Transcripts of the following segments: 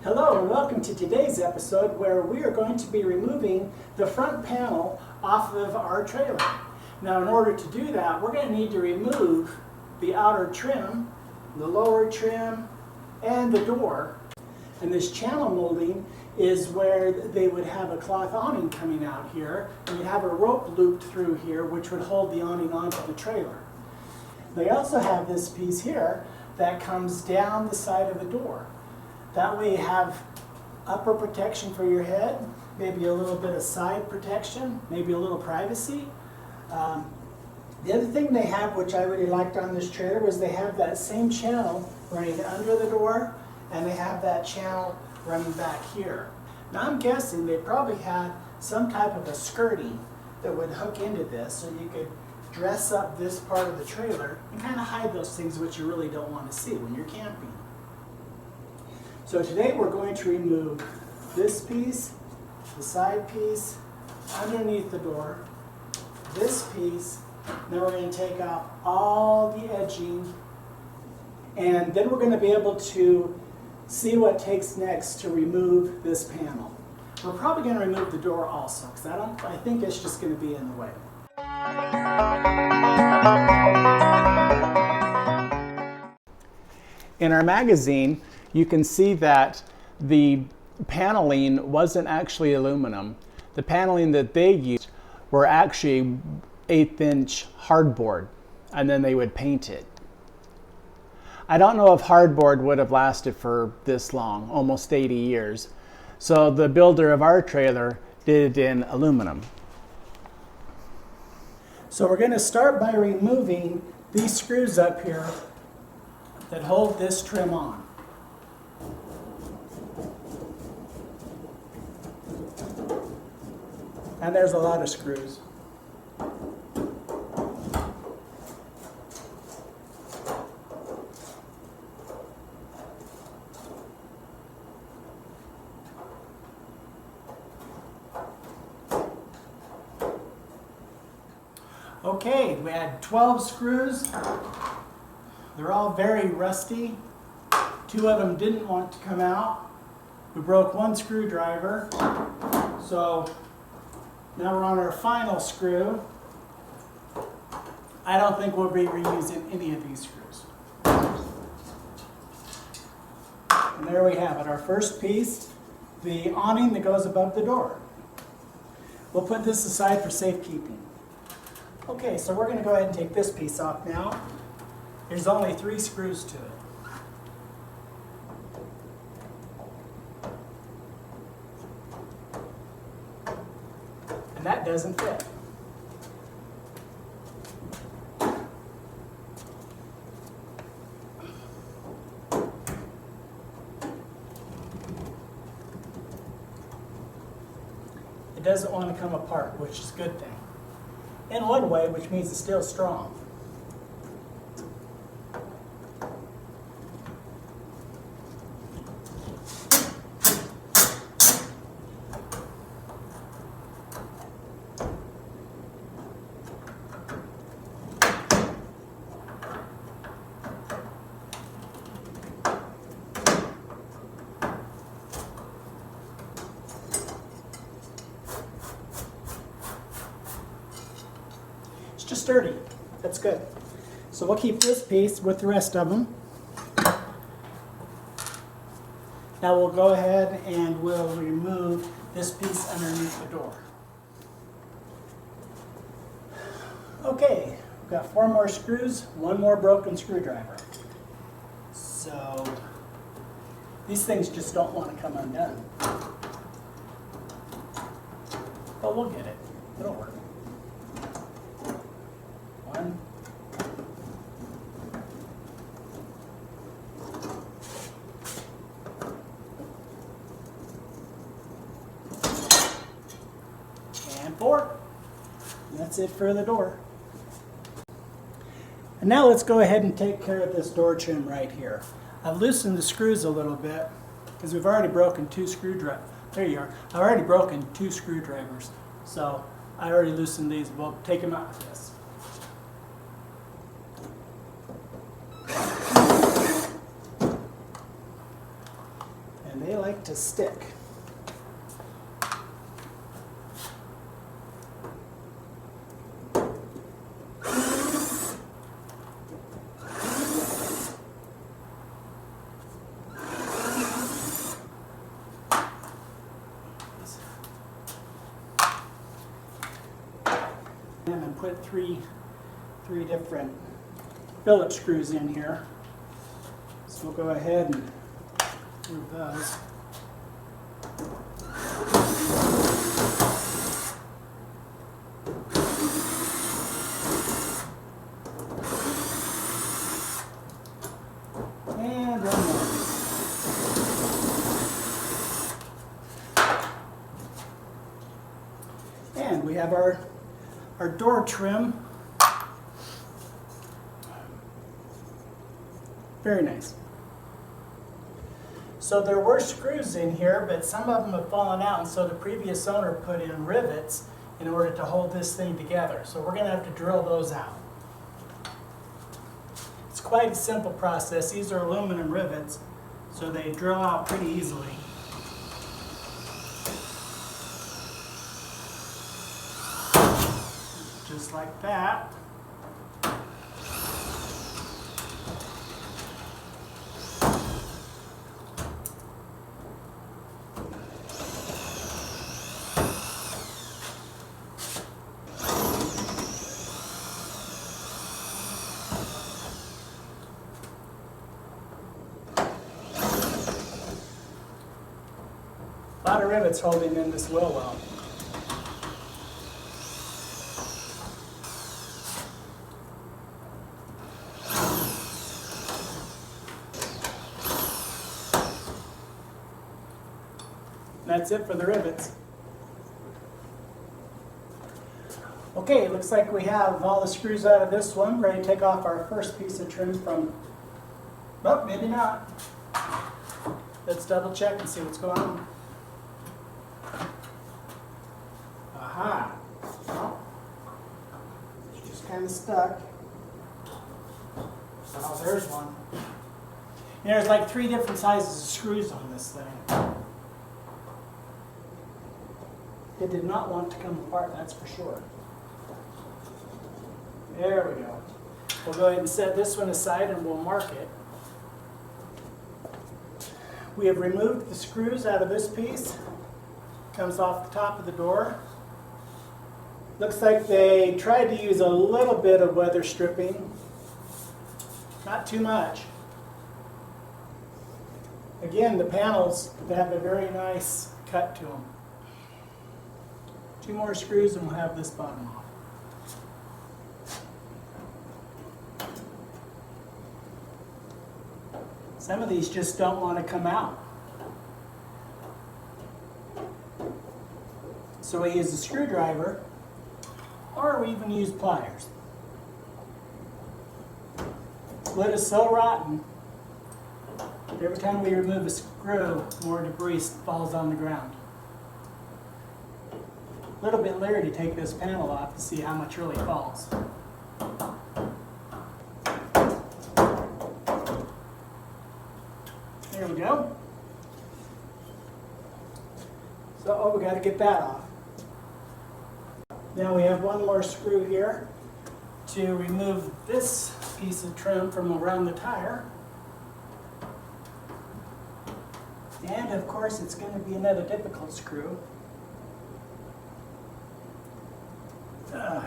Hello and welcome to today's episode where we are going to be removing the front panel off of our trailer. Now in order to do that, we're going to need to remove the outer trim, the lower trim, and the door. And this channel molding is where they would have a cloth awning coming out here, and you'd have a rope looped through here which would hold the awning onto the trailer. They also have this piece here that comes down the side of the door. That way you have upper protection for your head, maybe a little bit of side protection, maybe a little privacy. The other thing they have, which I really liked on this trailer, was they have that same channel running under the door, and they have that channel running back here. Now I'm guessing they probably had some type of a skirting that would hook into this, so you could dress up this part of the trailer and kind of hide those things which you really don't want to see when you're camping. So today we're going to remove this piece, the side piece, underneath the door, this piece, and then we're going to take out all the edging, and then we're going to be able to see what takes next to remove this panel. We're probably going to remove the door also, because I think it's just going to be in the way. In our magazine, you can see that the paneling wasn't actually aluminum. The paneling that they used were actually 1/8" hardboard, and then they would paint it. I don't know if hardboard would have lasted for this long, almost 80 years. So the builder of our trailer did it in aluminum. So we're going to start by removing these screws up here that hold this trim on. And there's a lot of screws. Okay, we had 12 screws. They're all very rusty. 2 of them didn't want to come out. We broke 1 screwdriver. So now we're on our final screw. I don't think we'll be reusing any of these screws. And there we have it, our first piece, the awning that goes above the door. We'll put this aside for safekeeping. Okay, so we're going to go ahead and take this piece off now. There's only 3 screws to it. And that doesn't fit. It doesn't want to come apart, which is a good thing. In one way, which means it's still strong. Just sturdy. That's good. So we'll keep this piece with the rest of them. Now we'll go ahead and we'll remove this piece underneath the door. Okay, we've got 4 more screws, 1 more broken screwdriver. So these things just don't want to come undone. But we'll get it. It'll work. 1. And 4. And that's it for the door. And now let's go ahead and take care of this door trim right here. I've loosened the screws a little bit because we've already broken 2 screwdrivers. There you are. I've already broken 2 screwdrivers. So I already loosened these. We'll take them out with this. And they like to stick. And put three different Phillips screws in here. So we'll go ahead and move those. And one more. And we have our door trim. Very nice. So there were screws in here, but some of them have fallen out, and so the previous owner put in rivets in order to hold this thing together. So we're going to have to drill those out. It's quite a simple process. These are aluminum rivets, so they drill out pretty easily. Just like that. A lot of rivets holding in this wheel well. That's it for the rivets. Okay, it looks like we have all the screws out of this one, ready to take off our first piece of trim from, oh, maybe not. Let's double check and see what's going on. Aha, well, it's just kind of stuck. Oh, there's one. And there's like 3 different sizes of screws on this thing. It did not want to come apart, that's for sure. There we go. We'll go ahead and set this one aside and we'll mark it. We have removed the screws out of this piece. Comes off the top of the door. Looks like they tried to use a little bit of weather stripping. Not too much. Again, the panels have a very nice cut to them. 2 more screws and we'll have this bottom off. Some of these just don't want to come out. So we use a screwdriver, or we even use pliers. Wood is so rotten, every time we remove a screw, more debris falls on the ground. A little bit leery to take this panel off to see how much really falls. There we go. So, we got to get that off. Now we have one more screw here to remove this piece of trim from around the tire. And of course it's going to be another difficult screw. I'm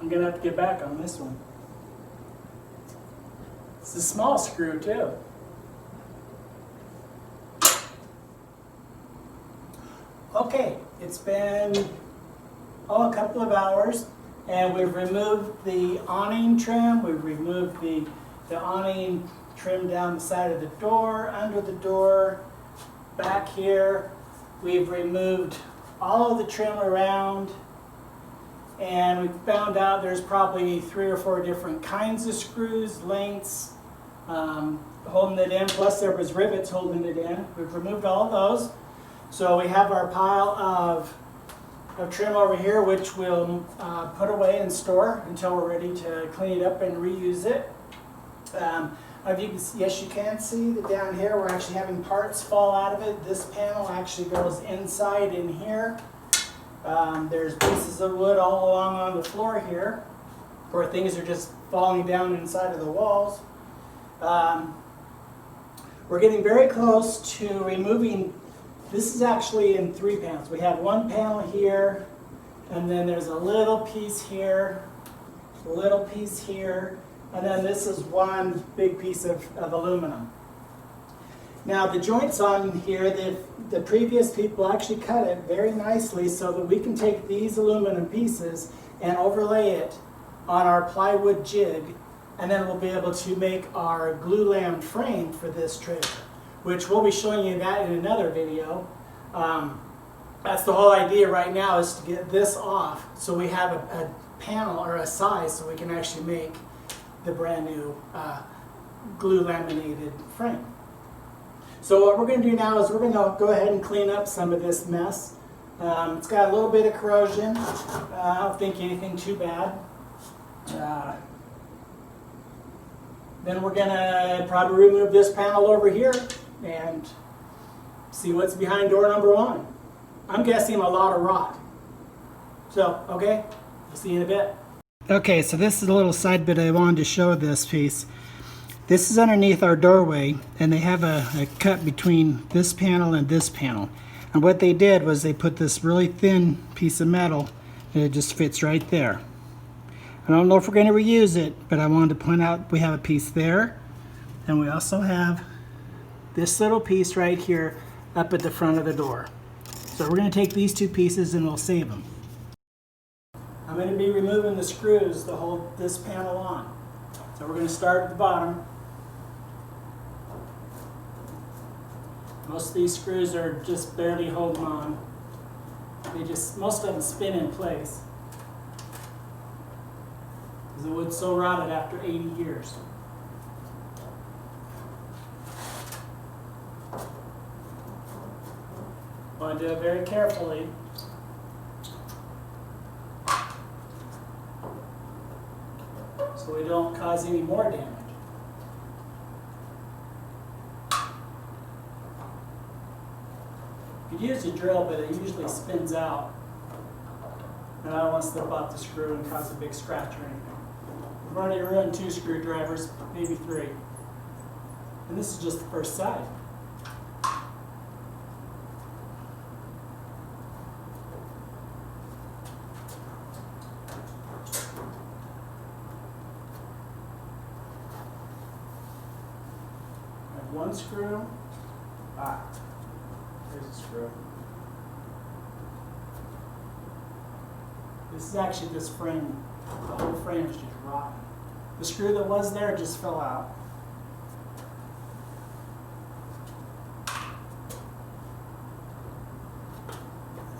going to have to get back on this one. It's a small screw too. Okay, it's been a couple of hours and we've removed the awning trim, we've removed the awning trim down the side of the door, under the door, back here. We've removed all of the trim around, and we found out there's probably 3 or 4 different kinds of screws, lengths, holding it in, plus there was rivets holding it in. We've removed all of those. So we have our pile of trim over here, which we'll put away and store until we're ready to clean it up and reuse it. Yes, you can see that down here we're actually having parts fall out of it. This panel actually goes inside in here. There's pieces of wood all along on the floor here, where things are just falling down inside of the walls. We're getting very close to removing. This is actually in 3 panels. We have 1 panel here, and then there's a little piece here, a little piece here, and then this is 1 big piece of aluminum. Now the joints on here, the previous people actually cut it very nicely so that we can take these aluminum pieces and overlay it on our plywood jig, and then we'll be able to make our glue lamed frame for this trailer, which we'll be showing you that in another video. That's the whole idea right now, is to get this off so we have a panel or a size so we can actually make the brand new glue laminated frame. So what we're going to do now is we're going to go ahead and clean up some of this mess. It's got a little bit of corrosion. I don't think anything too bad. Then we're going to probably remove this panel over here and see what's behind door number 1. I'm guessing a lot of rot. So, okay, we'll see you in a bit. Okay, so this is a little side bit I wanted to show this piece. This is underneath our doorway, and they have a cut between this panel and this panel. And what they did was they put this really thin piece of metal, and it just fits right there. I don't know if we're going to reuse it, but I wanted to point out we have a piece there, and we also have this little piece right here up at the front of the door. So we're going to take these 2 pieces and we'll save them. I'm going to be removing the screws to hold this panel on. So we're going to start at the bottom. Most of these screws are just barely holding on. Most of them spin in place, because the wood's so rotted after 80 years. I want to do it very carefully. So we don't cause any more damage. You could use a drill, but it usually spins out. And I don't want to slip off the screw and cause a big scratch or anything. We've already ruined 2 screwdrivers, maybe 3. And this is just the first side. One screw. There's a screw. This is actually this frame. The whole frame is just rotten. The screw that was there just fell out.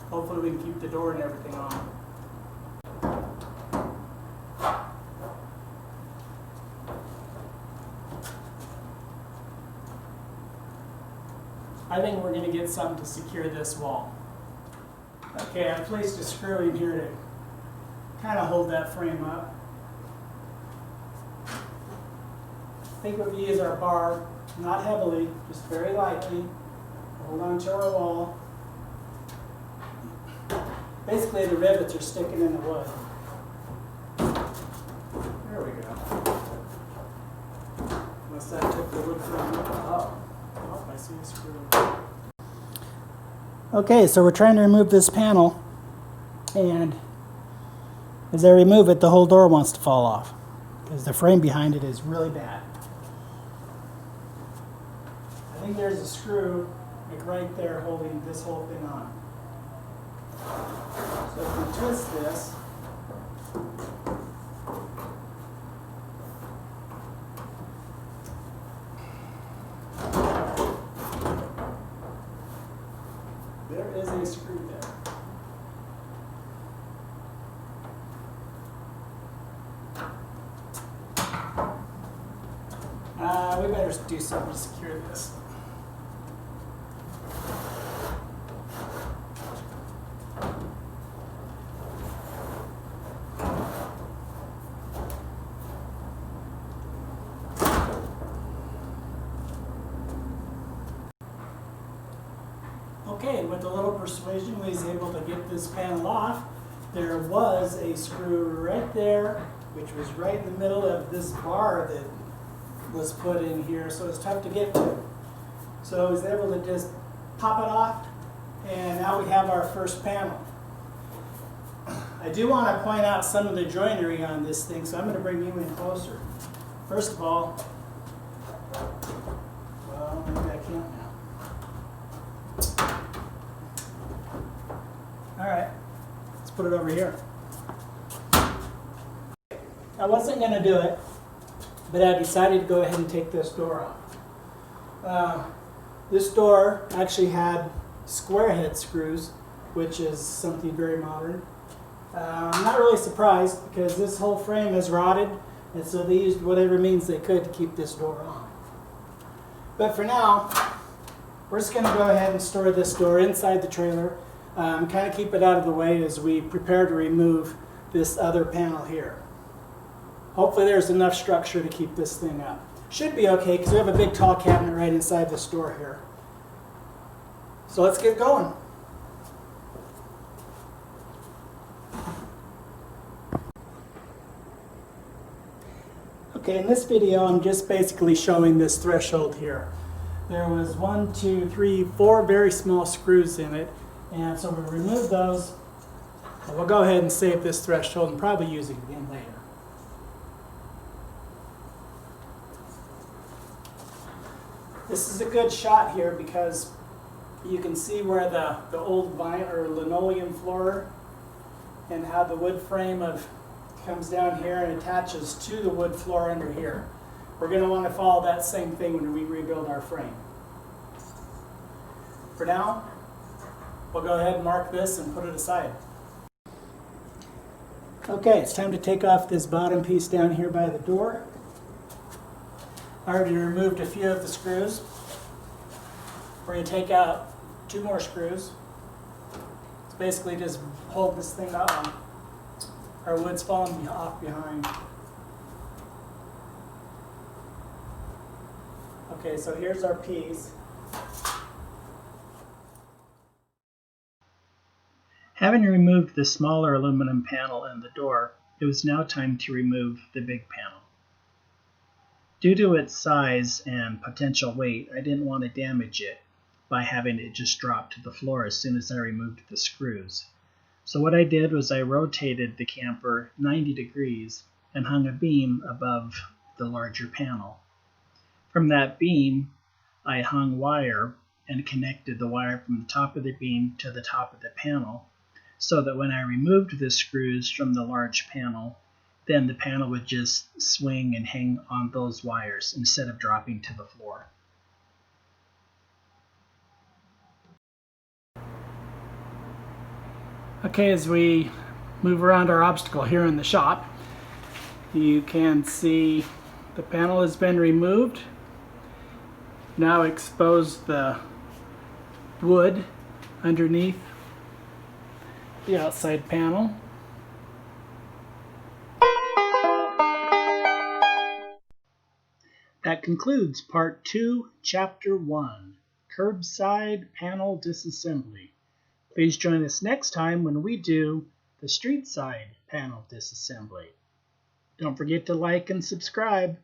Hopefully we can keep the door and everything on. I think we're going to get something to secure this wall. Okay, I placed a screw in here to kind of hold that frame up. I think we'll use our bar, not heavily, just very lightly. Hold on to our wall. Basically, the rivets are sticking in the wood. There we go. Unless that took the wood frame up. Oh, I see a screw. Okay, so we're trying to remove this panel, and as I remove it, the whole door wants to fall off because the frame behind it is really bad. I think there's a screw like right there holding this whole thing on. So if we twist this, there is a screw there. We better do something to secure this. Okay, with a little persuasion, we was able to get this panel off. There was a screw right there, which was right in the middle of this bar that was put in here, so it's tough to get to. So I was able to just pop it off, and now we have our first panel. I do want to point out some of the joinery on this thing, so I'm going to bring you in closer. First of all, well, maybe I can't now. All right, let's put it over here. I wasn't going to do it, but I decided to go ahead and take this door off. This door actually had square head screws, which is something very modern. I'm not really surprised because this whole frame is rotted, and so they used whatever means they could to keep this door on. But for now, we're just going to go ahead and store this door inside the trailer, kind of keep it out of the way as we prepare to remove this other panel here. Hopefully there's enough structure to keep this thing up. Should be okay because we have a big tall cabinet right inside this door here. So let's get going. Okay, in this video I'm just basically showing this threshold here. There was 1, 2, 3, 4 very small screws in it, and so we remove those. And we'll go ahead and save this threshold and probably use it again later. This is a good shot here because you can see where the old vinyl or linoleum floor and how the wood frame comes down here and attaches to the wood floor under here. We're going to want to follow that same thing when we rebuild our frame. For now, we'll go ahead and mark this and put it aside. Okay, it's time to take off this bottom piece down here by the door. I already removed a few of the screws. We're going to take out 2 more screws. It's basically just hold this thing up. Our wood's falling off behind. Okay, so here's our piece. Having removed the smaller aluminum panel and the door, it was now time to remove the big panel. Due to its size and potential weight, I didn't want to damage it by having it just drop to the floor as soon as I removed the screws. So what I did was I rotated the camper 90 degrees and hung a beam above the larger panel. From that beam, I hung wire and connected the wire from the top of the beam to the top of the panel, so that when I removed the screws from the large panel, then the panel would just swing and hang on those wires instead of dropping to the floor. Okay, as we move around our obstacle here in the shop, you can see the panel has been removed. Now expose the wood underneath the outside panel. That concludes Part 2, Chapter 1, Curbside Panel Disassembly. Please join us next time when we do the street side panel disassembly. Don't forget to like and subscribe.